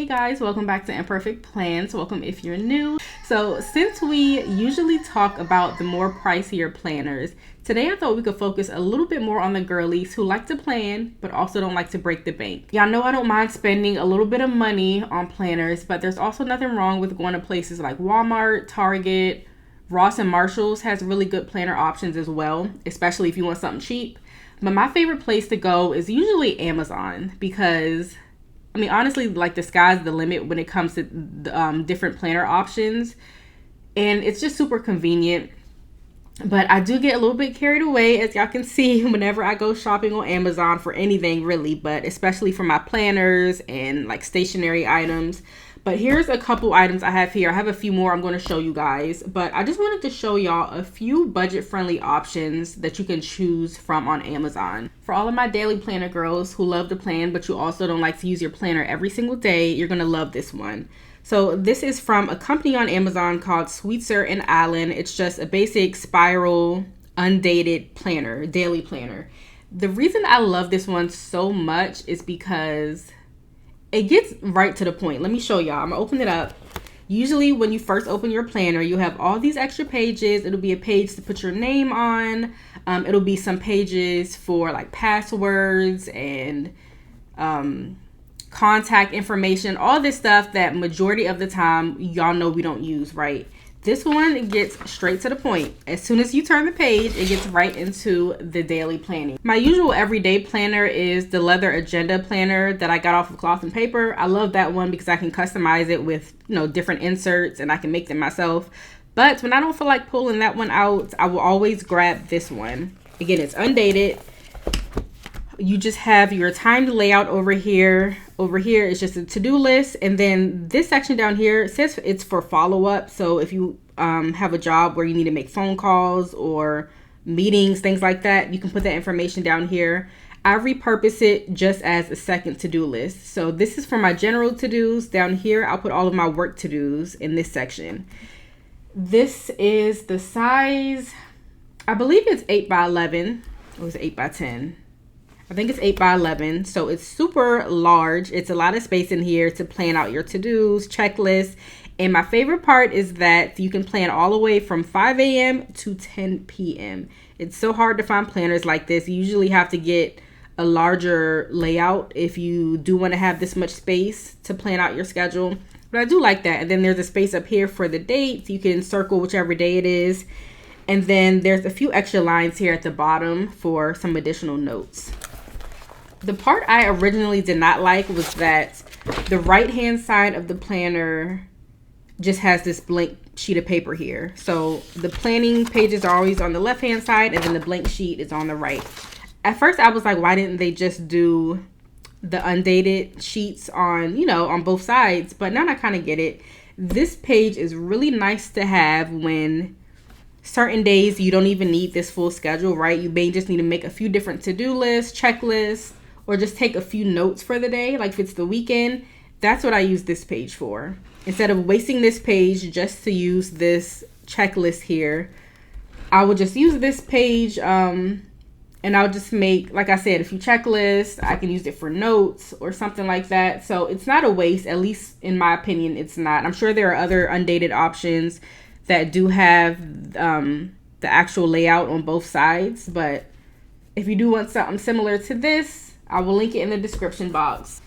Hey guys, welcome back to Imperfect Plans. Welcome if you're new. So since we usually talk about the more pricier planners, today I thought we could focus a little bit more on the girlies who like to plan but also don't like to break the bank. Y'all know I don't mind spending a little bit of money on planners, but there's also nothing wrong with going to places like Walmart, Target, Ross and Marshalls has really good planner options as well, especially if you want something cheap. But my favorite place to go is usually Amazon because honestly, like the sky's the limit when it comes to different planner options. And it's just super convenient. But I do get a little bit carried away, as y'all can see, whenever I go shopping on Amazon for anything really, but especially for my planners and like stationery items. But here's a couple items I have here. I have a few more I'm going to show you guys, but I just wanted to show y'all a few budget-friendly options that you can choose from on Amazon. For all of my daily planner girls who love to plan, but you also don't like to use your planner every single day, you're going to love this one. So this is from a company on Amazon called Sweetser and Allen. It's just a basic spiral, undated planner, daily planner. The reason I love this one so much is because it gets right to the point. Let me show y'all. I'm gonna open it up. Usually when you first open your planner, you have all these extra pages. It'll be a page to put your name on. It'll be some pages for like passwords and contact information, all this stuff that majority of the time y'all know we don't use, right? This one gets straight to the point. As soon as you turn the page, it gets right into the daily planning. My usual everyday planner is the leather agenda planner that I got off of Cloth and Paper. I love that one because I can customize it with, different inserts and I can make them myself. But when I don't feel like pulling that one out, I will always grab this one. Again, it's undated. You just have your timed layout over here. Over here is just a to-do list. And then this section down here says it's for follow-up. So if you have a job where you need to make phone calls or meetings, things like that, you can put that information down here. I repurpose it just as a second to-do list. So this is for my general to-dos. Down here, I'll put all of my work to-dos in this section. This is the size, I believe it's 8 by 11. Or was it 8 by 10? I think it's 8 by 11, so it's super large. It's a lot of space in here to plan out your to-dos, checklists. And my favorite part is that you can plan all the way from 5 a.m. to 10 p.m. It's so hard to find planners like this. You usually have to get a larger layout if you do want to have this much space to plan out your schedule. But I do like that. And then there's a space up here for the dates. You can circle whichever day it is. And then there's a few extra lines here at the bottom for some additional notes. The part I originally did not like was that the right-hand side of the planner just has this blank sheet of paper here. So the planning pages are always on the left-hand side and then the blank sheet is on the right. At first I was like, why didn't they just do the undated sheets on, on both sides? But now I kind of get it. This page is really nice to have when certain days you don't even need this full schedule, right? You may just need to make a few different to-do lists, checklists, or just take a few notes for the day, like if it's the weekend. That's what I use this page for. Instead of wasting this page just to use this checklist here, I will just use this page and I'll just make, like I said, a few checklists. I can use it for notes or something like that. So it's not a waste, at least in my opinion, it's not. I'm sure there are other undated options that do have the actual layout on both sides. But if you do want something similar to this, I will link it in the description box.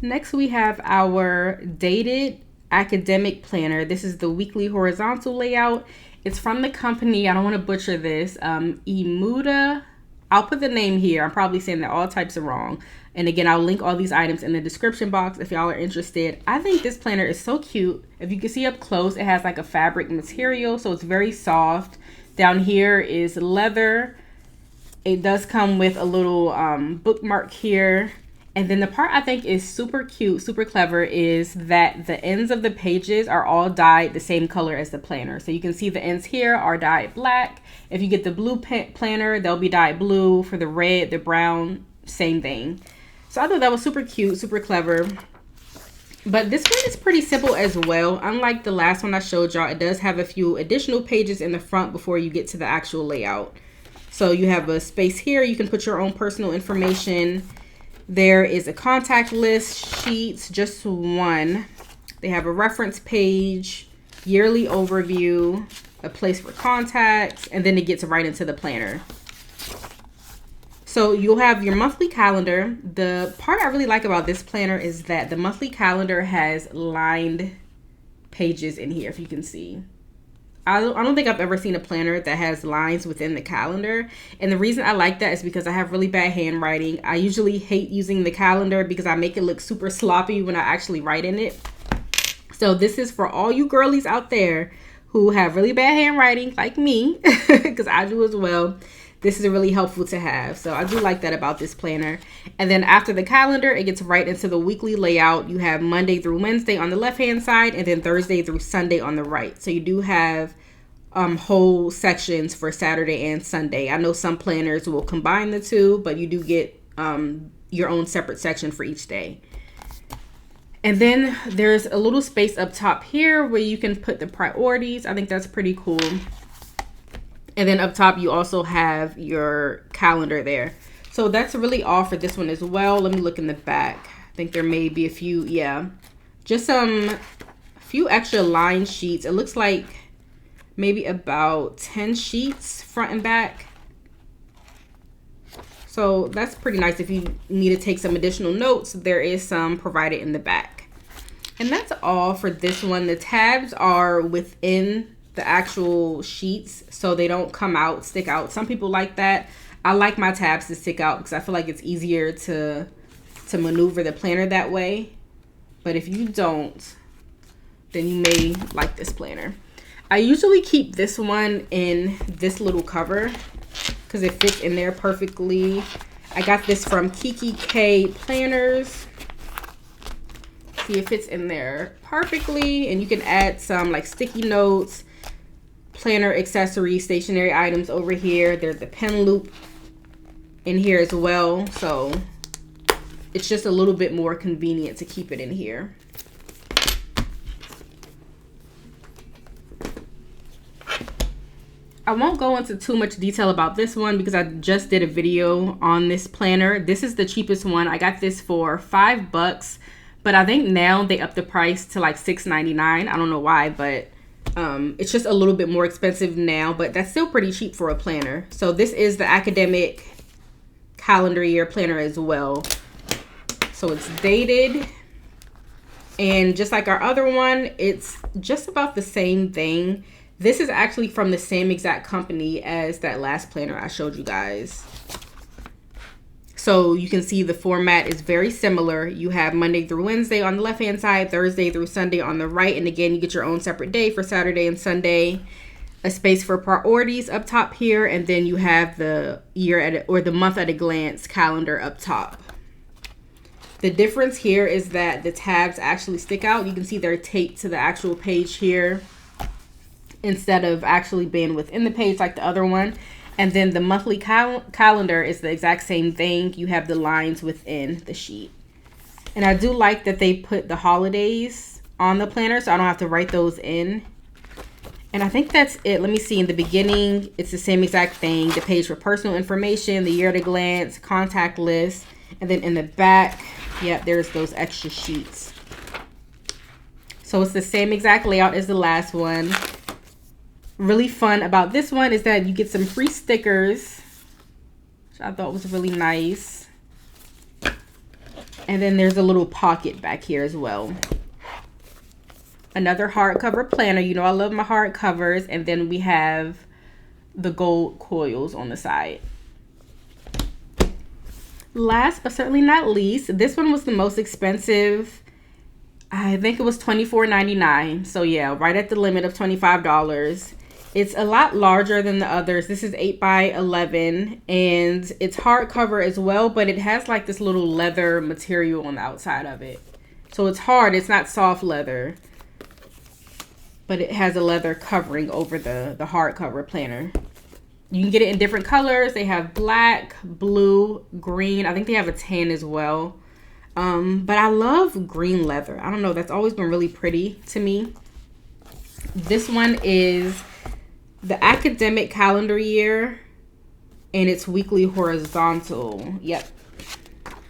Next, we have our dated academic planner. This is the weekly horizontal layout. It's from the company, I don't want to butcher this, Imuda. I'll put the name here. I'm probably saying that all types are wrong. And again, I'll link all these items in the description box if y'all are interested. I think this planner is so cute. If you can see up close, it has like a fabric material, so it's very soft. Down here is leather. It does come with a little bookmark here. And then the part I think is super cute, super clever is that the ends of the pages are all dyed the same color as the planner. So you can see the ends here are dyed black. If you get the blue planner, they'll be dyed blue. For the red, the brown, same thing. So I thought that was super cute, super clever. But this one is pretty simple as well. Unlike the last one I showed y'all, it does have a few additional pages in the front before you get to the actual layout. So you have a space here. You can put your own personal information. There is a contact list sheet, just one. They have a reference page, yearly overview, a place for contacts, and then it gets right into the planner. So you'll have your monthly calendar. The part I really like about this planner is that the monthly calendar has lined pages in here, if you can see. I don't think I've ever seen a planner that has lines within the calendar. And the reason I like that is because I have really bad handwriting. I usually hate using the calendar because I make it look super sloppy when I actually write in it. So this is for all you girlies out there who have really bad handwriting like me, because I do as well. This is really helpful to have. So I do like that about this planner. And then after the calendar, it gets right into the weekly layout. You have Monday through Wednesday on the left-hand side, and then Thursday through Sunday on the right. So you do have whole sections for Saturday and Sunday. I know some planners will combine the two, but you do get your own separate section for each day. And then there's a little space up top here where you can put the priorities. I think that's pretty cool. And then up top, you also have your calendar there. So that's really all for this one as well. Let me look in the back. I think there may be a few, just a few extra line sheets. It looks like maybe about 10 sheets front and back. So that's pretty nice. If you need to take some additional notes, there is some provided in the back. And that's all for this one. The tabs are within the actual sheets, so they don't come out, stick out. Some people like that. I like my tabs to stick out because I feel like it's easier to maneuver the planner that way. But if you don't, then you may like this planner. I usually keep this one in this little cover because it fits in there perfectly. I got this from Kiki K Planners. See, it fits in there perfectly, and you can add some like sticky notes, planner accessories, stationery items over here. There's the pen loop in here as well, so it's just a little bit more convenient to keep it in here. I won't go into too much detail about this one because I just did a video on this planner. This is the cheapest one. I got this for $5, but I think now they upped the price to like $6.99. I don't know why, but it's just a little bit more expensive now, but that's still pretty cheap for a planner. So this is the academic calendar year planner as well. So it's dated, and just like our other one, it's just about the same thing. This is actually from the same exact company as that last planner I showed you guys. So you can see the format is very similar. You have Monday through Wednesday on the left-hand side, Thursday through Sunday on the right. And again, you get your own separate day for Saturday and Sunday, a space for priorities up top here. And then you have the the month at a glance calendar up top. The difference here is that the tabs actually stick out. You can see they're taped to the actual page here instead of actually being within the page like the other one. And then the monthly calendar is the exact same thing. You have the lines within the sheet. And I do like that they put the holidays on the planner, so I don't have to write those in. And I think that's it. Let me see. In the beginning, it's the same exact thing. The page for personal information, the year at a glance, contact list. And then in the back, yep, there's those extra sheets. So it's the same exact layout as the last one. Really fun about this one is that you get some free stickers, which I thought was really nice. And then there's a little pocket back here as well. Another hardcover planner. You know I love my hardcovers. And then we have the gold coils on the side. Last but certainly not least, this one was the most expensive. I think it was $24.99. So yeah, right at the limit of $25. It's a lot larger than the others. This is 8 by 11 and it's hardcover as well, but it has like this little leather material on the outside of it. So it's hard. It's not soft leather, but it has a leather covering over the hardcover planner. You can get it in different colors. They have black, blue, green. I think they have a tan as well. But I love green leather. I don't know. That's always been really pretty to me. This one is the academic calendar year and it's weekly horizontal. Yep.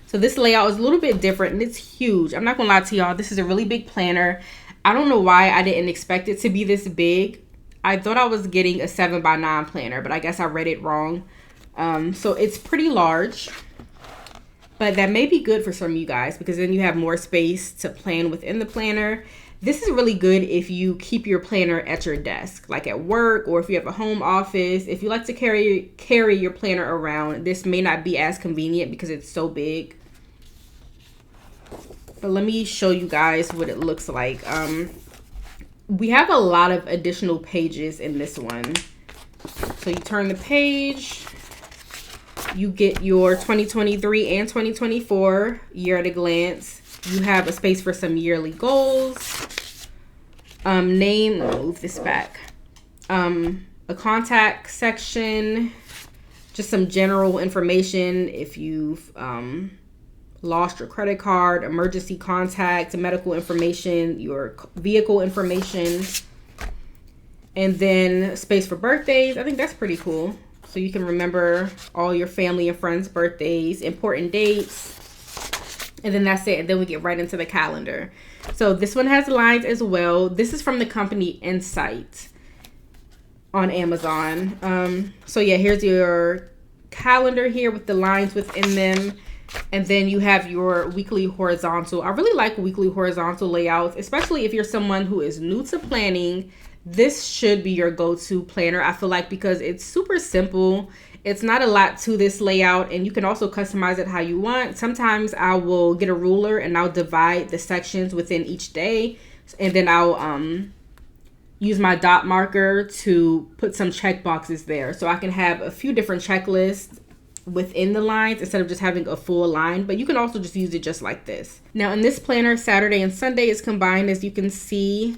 So this layout is a little bit different and it's huge. I'm not gonna lie to y'all, this is a really big planner. I don't know why I didn't expect it to be this big. I thought I was getting a 7x9 planner, but I guess I read it wrong. So it's pretty large, but that may be good for some of you guys because then you have more space to plan within the planner. This is really good if you keep your planner at your desk, like at work, or if you have a home office. If you like to carry your planner around, this may not be as convenient because it's so big. But let me show you guys what it looks like. We have a lot of additional pages in this one. So you turn the page, you get your 2023 and 2024 year at a glance. You have a space for some yearly goals. Let me move this back. A contact section, just some general information if you've lost your credit card, emergency contact, medical information, your vehicle information, and then space for birthdays. I think that's pretty cool. So you can remember all your family and friends' birthdays, important dates, and then that's it. And then we get right into the calendar. So this one has lines as well. This is from the company Insight on Amazon. So yeah, here's your calendar here with the lines within them. And then you have your weekly horizontal. I really like weekly horizontal layouts, especially if you're someone who is new to planning. This should be your go-to planner, I feel like, because it's super simple. It's not a lot to this layout, and you can also customize it how you want. Sometimes I will get a ruler and I'll divide the sections within each day, and then I'll use my dot marker to put some check boxes there so I can have a few different checklists within the lines instead of just having a full line. But you can also just use it just like this. Now in this planner, Saturday and Sunday is combined, as you can see.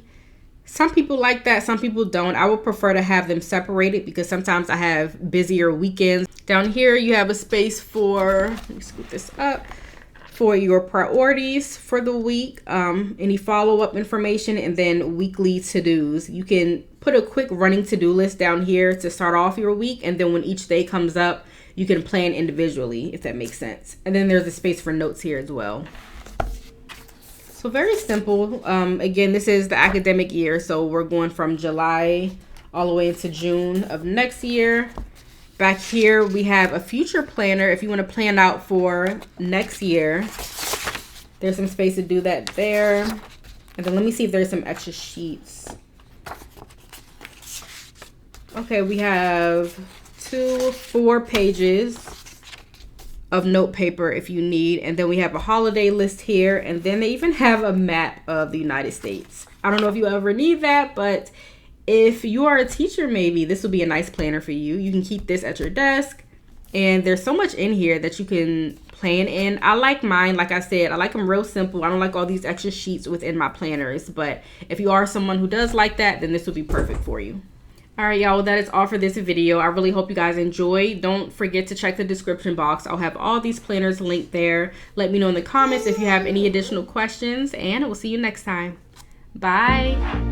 Some people like that, some people don't. I would prefer to have them separated because sometimes I have busier weekends. Down here you have a space for, let me scoot this up, for your priorities for the week, any follow-up information, and then weekly to-dos. You can put a quick running to-do list down here to start off your week, and then when each day comes up, you can plan individually, if that makes sense. And then there's a space for notes here as well. So very simple. Again, this is the academic year, so we're going from July all the way into June of next year. Back here, we have a future planner. If you want to plan out for next year, there's some space to do that there. And then let me see if there's some extra sheets. Okay, we have 4 pages of note paper if you need, and then we have a holiday list here, and then they even have a map of the United States. I don't know if you ever need that, but if you are a teacher, maybe this will be a nice planner for you. You can keep this at your desk, and there's so much in here that you can plan in. I like mine, like I said, I like them real simple. I don't like all these extra sheets within my planners, but if you are someone who does like that, then this will be perfect for you. All right, y'all, that is all for this video. I really hope you guys enjoy. Don't forget to check the description box. I'll have all these planners linked there. Let me know in the comments if you have any additional questions, and we'll see you next time. Bye.